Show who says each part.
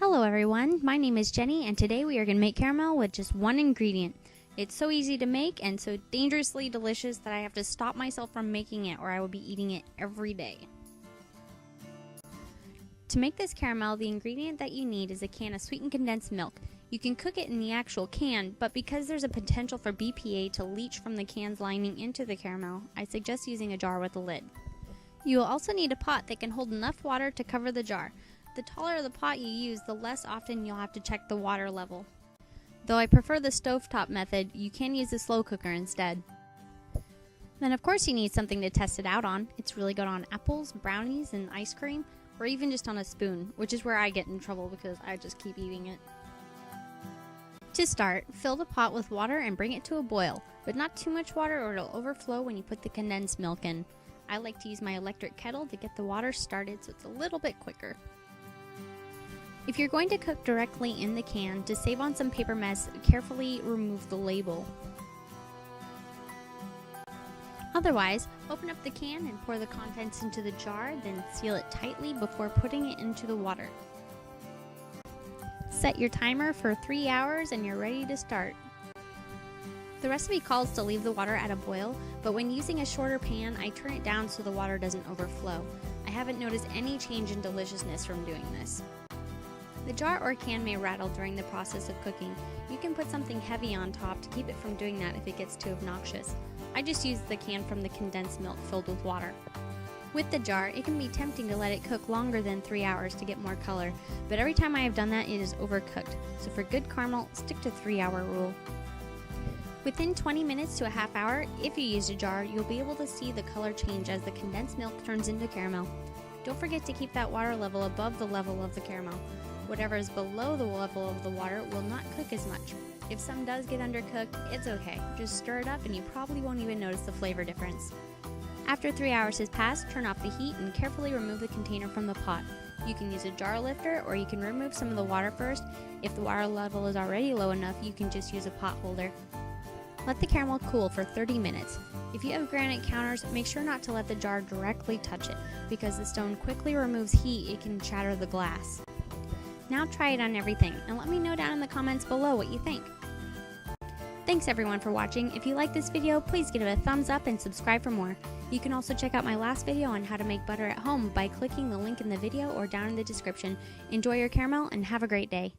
Speaker 1: Hello everyone, my name is Jenny and today we are going to make caramel with just one ingredient. It's so easy to make and so dangerously delicious that I have to stop myself from making it or I will be eating it every day. To make this caramel, the ingredient that you need is a can of sweetened condensed milk. You can cook it in the actual can, but because there's a potential for BPA to leach from the can's lining into the caramel, I suggest using a jar with a lid. You will also need a pot that can hold enough water to cover the jar. The taller the pot you use, the less often you'll have to check the water level. Though I prefer the stovetop method, you can use a slow cooker instead. Then of course you need something to test it out on. It's really good on apples, brownies, and ice cream, or even just on a spoon, which is where I get in trouble because I just keep eating it. To start, fill the pot with water and bring it to a boil, but not too much water or it'll overflow when you put the condensed milk in. I like to use my electric kettle to get the water started so it's a little bit quicker. If you're going to cook directly in the can, to save on some paper mess, carefully remove the label. Otherwise, open up the can and pour the contents into the jar, then seal it tightly before putting it into the water. Set your timer for 3 hours and you're ready to start. The recipe calls to leave the water at a boil, but when using a shorter pan, I turn it down so the water doesn't overflow. I haven't noticed any change in deliciousness from doing this. The jar or can may rattle during the process of cooking. You can put something heavy on top to keep it from doing that if it gets too obnoxious. I just use the can from the condensed milk filled with water. With the jar, it can be tempting to let it cook longer than 3 hours to get more color, but every time I have done that, it is overcooked. So for good caramel, stick to 3-hour rule. Within 20 minutes to a half hour, if you use a jar, you'll be able to see the color change as the condensed milk turns into caramel. Don't forget to keep that water level above the level of the caramel. Whatever is below the level of the water will not cook as much. If some does get undercooked, it's okay. Just stir it up and you probably won't even notice the flavor difference. After 3 hours has passed, turn off the heat and carefully remove the container from the pot. You can use a jar lifter or you can remove some of the water first. If the water level is already low enough, you can just use a pot holder. Let the caramel cool for 30 minutes. If you have granite counters, make sure not to let the jar directly touch it, because the stone quickly removes heat, it can shatter the glass. Now try it on everything, and let me know down in the comments below what you think. Thanks everyone for watching. If you like this video, please give it a thumbs up and subscribe for more. You can also check out my last video on how to make butter at home by clicking the link in the video or down in the description. Enjoy your caramel and have a great day.